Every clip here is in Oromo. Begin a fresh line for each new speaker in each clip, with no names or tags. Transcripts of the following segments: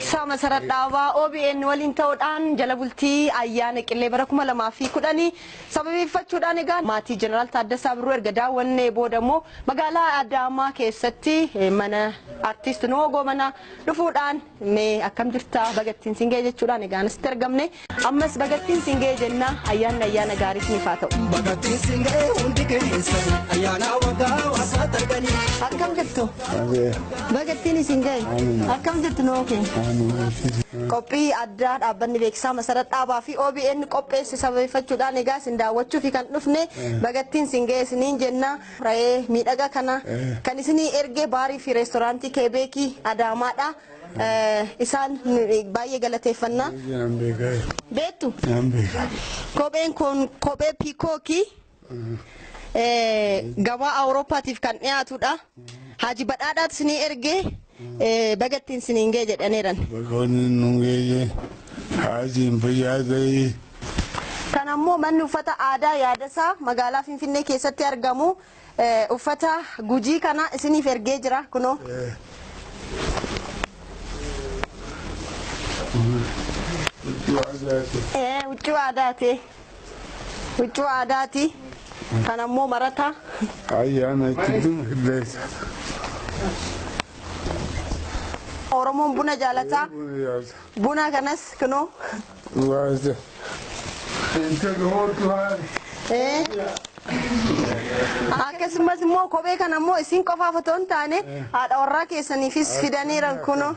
Sama sarat dawa OBN walin ta'uudhaan jala bultii ayyaana qillee bara 2010 sababeeffachuudhaan egaa maatii Jeneraal Taaddasaa Birruu erga daawwannee boodammoo magaalaa Adaamaa keessatti mana artist Nuhoo Gobanaa dhufuudhaan mee akkam jirta bagattiin singee jechuudhaan egaa asitti argamne ammas bagattiin singee jenna ayyaana gaarii ni faa ta'u bagattiin singee hundi keessa ayyaana waggaa wasaat arganii akkam jirtu bagattiin singee akkam jirtu noo Kopi ada dhaabbanni beeksisaa masarat dhaabaa fi OBN qopheesse sababeeffachuudhaan egaa isin daawwachuu fi kan dhufne bagattiin singee isiniin jenna ra'ee miidhagaa kana kan isinii ergee baarii fi reestooraantii Kebeekii Adaamaadha isaan baay'ee galateeffannaa beektu kopheen kun kophee piikookii gabaa Awuroopaatiif kan dhiyaatudha Haji badhaadhaatu isinii ergee bagattiin siningee jedhaneeran
bagoonni nungee Haji Mbayaadai
kan ammoo manni uffata aadaa yaadasaa magaalaa Finfinnee keessatti argamu uffata gujii kana isiniif ergee jira kunoo huccuu aadaati kan ammoo marata
ayyaana itti hilleessa
Oromoon buna jaalata buna kanas kunoo
waaje
akkasumas immoo kophee kana immoo isin qofaaf otoo hin taane haadha warraa keessaniifis fidaniiran kunoo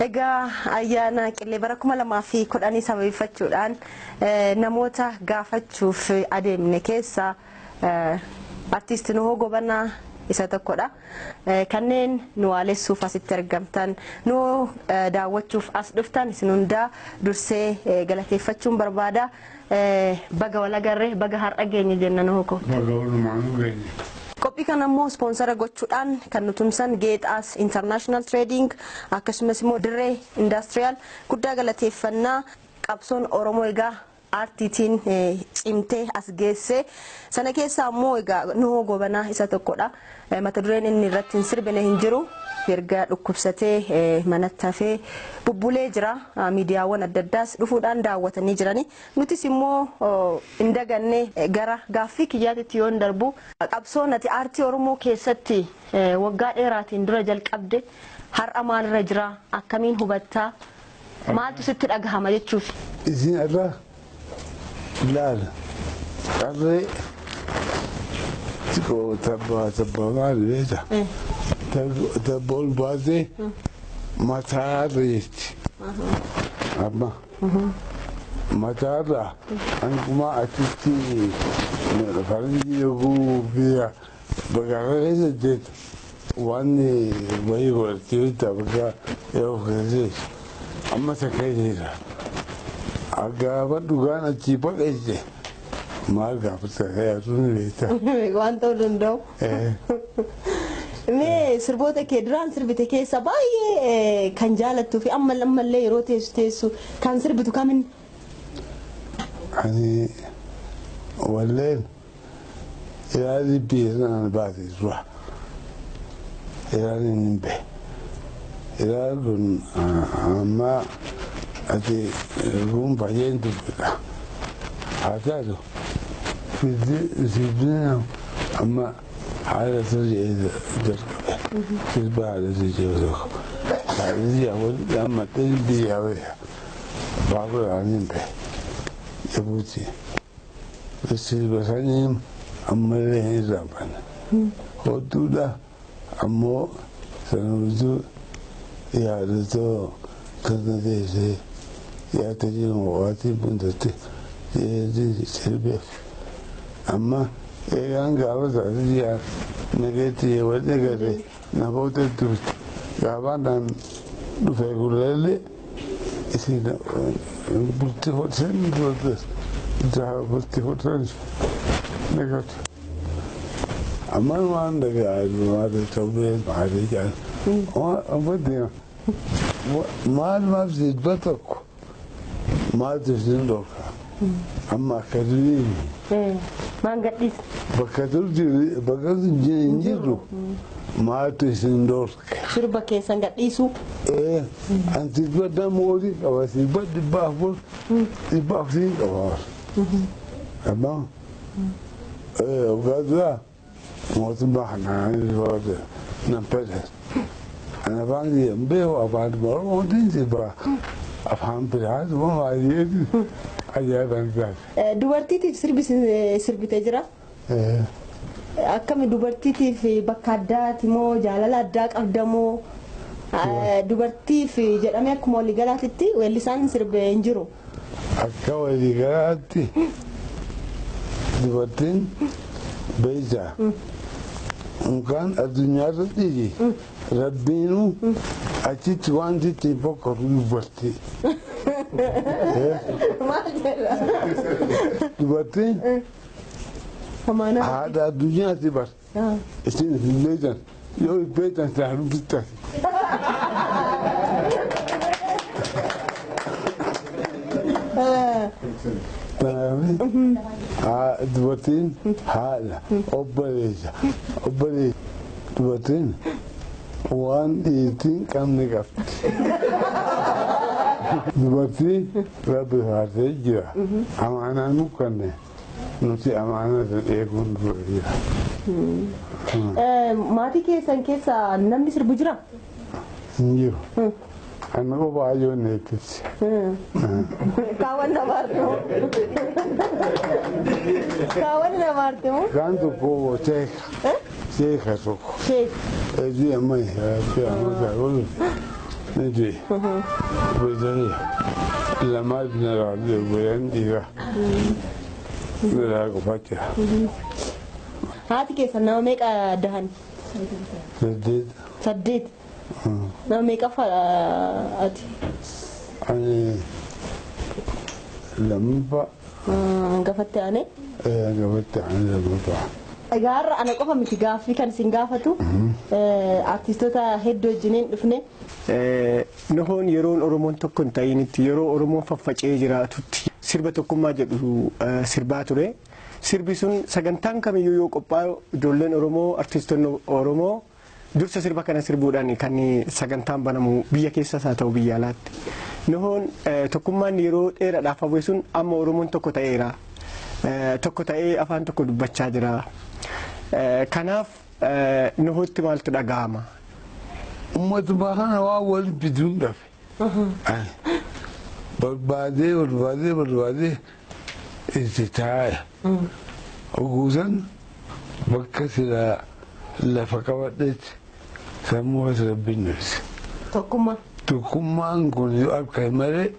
Egaa ayyaana qillee bara 2010 sababeeffachuudhaan namoota gaafachuuf adeemne keessa artist Nuhoo Gobanaa isa tokkodha kanneen nu waalessuuf asitti argamtan nu daawwachuuf as dhuftan isin hundaa dursee galateeffachuun barbaada baga walagarree baga har'a geenye jenna Nuhoo ko
baga walumaan geenye
Kopi kan ammoo sponsora gochuudhaan kan nutumsan Geexaas International Trading akkasumas immoo Dirree Industrial guddaa galateeffannaa qabsoon Oromoo egaa artiitiin cimtee as geesse sana keessa ammoo egaa Nuhoo Gobanaa isa tokkodha mata dureen inni irratti sirbine hin jiru erga dhukkubsatee manatti hafee bubbulee jira miidiyaawwan adda addaas dhufuudhaan daawwatanii jirani nutis immoo indaganne gara gaaffii kiyyaatitti yoon darbu qabsoon ati aartii Oromoo keessatti waggaa dheeraatiin dura jalqabde har'a maalirra jira akkamiin hubattaa maaltu sitti dhagahama jechuuf
isin irra laala qarree tiko tabba maal beeta tabbool baasee mataarra jetti amma mataarra ankumaa achitti faranjii yoguu biyya bagaarra keessa jeeta waan wayii godhattee bitta bakka yoo keessees amma sakkeeteera agaafa dhugaan achii baqeesse maal gaafata yaasuun beekta
waan ta'uu danda'u mee sirboota kee duraan sirbite keessa baay'ee kan jaalattuu fi ammallee yeroo teessu kan sirbitu kamin
ani walleen ilaali biiraan baate su'a ilaali nimbe ilaalun amma ati ruun baay'een dubbidha haa taatu sirbina amma haala sirrii jalqabe sirba haala sirrii tokko haala walitti ammattee biyyaawee baabura nimbe jabuuti sirba saniin ammallee hin raafana hodduudha ammoo sanuutu yaadatoo كنا ذي يعتجين وقاتي بندتي ذي سلبي أما إيران قالت على نجتي ونجتي نبوت الدوت قابلنا نفعل لي إسينا بلتفوت سن بلتس جاه بلتفوت سن نجت أما ما عندك عاد ما تسوي ما عليك أبدي ما في بتك ما تزين دوك أما كذلين
ما قديس
بكذل جنجيرو ما تزين دوك
شربة كيس قديسو
أنت تبدأ مودي أو تبدأ بافور تبافين كوار أما وقادوا ما تبحنا عن الوضع نبدأ أنا بعدي أمبيه وبعد مرة ما تنسى أفهم بالعاد وما عادي عجيب أنك
دوبرتي سربي تجرا akkami dubartiitiif bakka addaati moo jaalala addaa qabda moo dubartiif jedhamee akkuma waliigalaatti weellisaan sirbee hin jiru.
Akka waliigalaatti dubartiin beeysa kan addunyaa irratti rabbiinu achitti wanti itti boqotu dubartii. Dubartiin هذا الدنيا تبر إستين في الميدان يوم بيتنا تعرف بيتنا دوتين هذا أبليش دوتين وان إيتين كم نقف دوتين ربي هذا يجرا أنا مكانه nuti amaanaa eeguun dura
maatii keessan keessa namni sirbu jira?
Hin jiru. Anna qofa ajoon eeggatti.
Kaawwan namaartimu? Kaawwan namaartimu?
Kan tokko sheeka tokko. Eeji amma gaa'olu niti beekanii lamaa dinara beekan dhiiraa.
Haati keessa nama meeqa dahan? Saddeet. Nama meeqa ati?
Ani lammaffaa.
Hangafatte ane?
Hangafatte ane lammaffaa.
Egaa har'a ana qofa miti gaaffii kan isin gaafatu artistoota hedduu wajjiniin dhufne.
Nuhoon yeroon Oromoon tokko hin ta'initti yeroo Oromoon faffacee jiraatutti sirba tokkummaa jedhu sirbaa ture. Sirbi sun sagantaan kamiyyuu yoo qophaa'u ijoolleen Oromoo artistoonni Oromoo dursa sirba kana sirbuudhaan kan sagantaan banamu biyya keessas haa ta'u biyya alaatti. Nuhoon tokkummaan yeroo dheeraadhaaf hawwe sun amma Oromoon tokko ta'eera. Tokko ta'ee afaan tokko dubbachaa jira. Kanaaf Nuhootti maaltu dhaga'ama?
Uummatuma kana waa wal biduun dhafe. Barbaadee itti taa'e. Oguusan bakka silaa lafa qabadheetti sammuu as rabbiin ibse. Tokkummaan kun yoo akka malee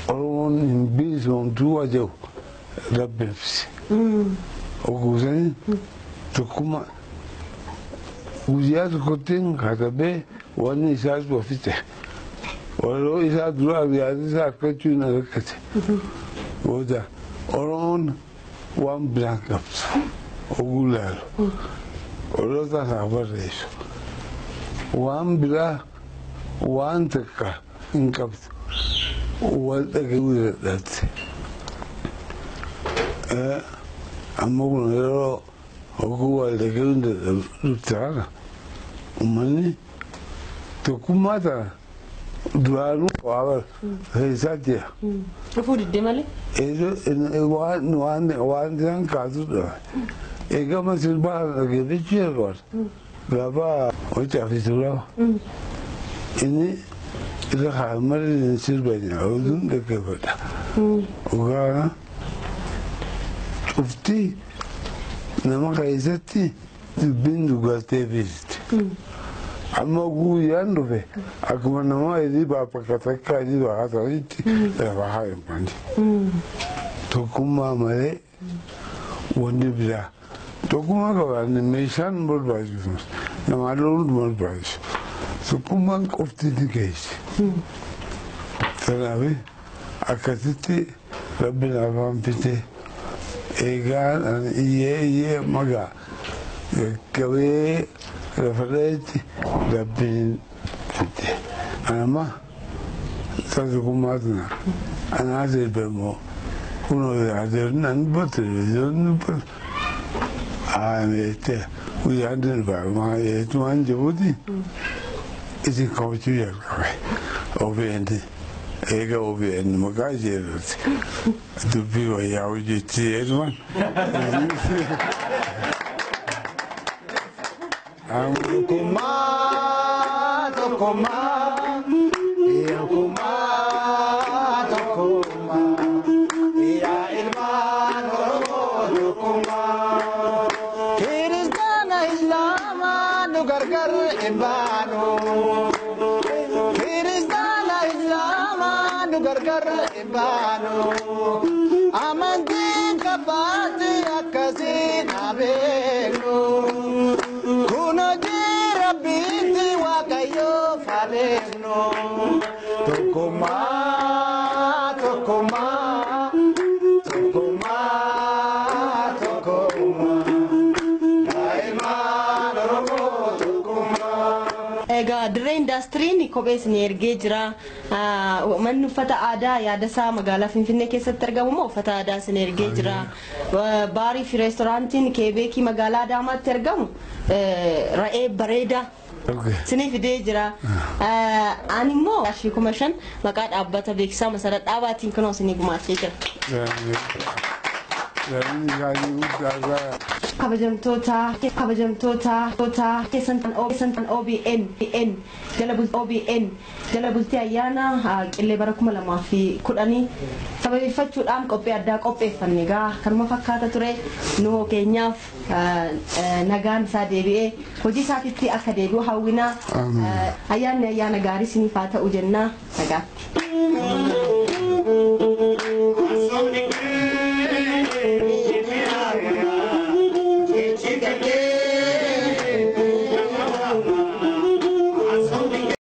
Oromoon hin bilisomtuu aja'u rabbi ibse. Oguusan tokkummaa guyyaa tokkottiin katabee wanni isaas ofitte. Waloo isaa dura yaada isaa akkachuun rakkate. Booda Oromoon waan biraan qabdu oguu laalu. Oloota isaa barreessu. Waan biraa waan takka hin qabdu. Wal dhagahuu dadhabde. Amma kun yeroo oguu wal dhagahuu dadhabde kana uummanni tokkummaa ta'a. Duraanuu waa keessaa jira.
Dhufuu diddee malee?
Waan isaan kaasudha. Eegama sirbaa dhageeffachuu yeroo gaafa hojii fi suuraa. Inni irra haamarri sirbanii oduun dhaggeeffata. Ogaa cuftii nama keessatti dubbiin dhugaatee beekti. amma guyyaan dhufe akkuma namaa idii bakka takka idii bakka ta'etti lafa haa himmani. Tokkummaa malee wanti biraa tokkummaa qabaanne meeshaan barbaachisu namaa loluun barbaachisu tokkummaan qofti ni geessi. Kanaaf akkasitti rabbi naafaan fite eegaan iyyee magaa gaggabee lafarreetti rabbiin fite. Anama tokkummaa tana anaa deebi'amoo kunoo yaadeernan televiziyoonni guyyaan dilbaarumaa eetumaan jibuuti isin kabachuu jalqabe OBN eega OBN maqaa isheerratti dubbii wayyaa hojjetti eetumaan tokkummaa yaa ilmaan Oromoo tokkummaa kiristaana islaamaa nu gargar hin baanu kiristaana islaamaa nu gargar hin baanu amantiin kabbaatti akkasiin haa beeknu kun hojii rabbiitti waaqayyoof haa beeknu tokkummaa tokkummaa tokkummaa tokkummaa daa'imaan Oromoo tokkummaa.
Egaa dirree indaastirii kophees ni ergee jira. Manni uffata aadaa yaadasaa magaalaa Finfinnee keessatti argamu moo uffata aadaa sin ergee jira. Baarii fi reestooraantiin keebeekii magaalaa Adaamaatti argamu ra'ee bareedaa sinii fidee jira. Ani immoo ashii 5,000 maqaa dhaabbata beeksisaa masara dhaabaatiin kunoo sinii gumaachee jira. kabajamtoota keessan OBN jala bultii ayyaana qillee bara 2010 sababeeffachuudhaan qophii addaa qopheeffanne egaa kanuma fakkaata ture nuhoo keenyaaf nagaan isaa deebi'ee hojii isaatitti akka deebi'u hawwinaa ayyaanni ayyaana gaarii siniif haa ta'u jennaa nagaatti.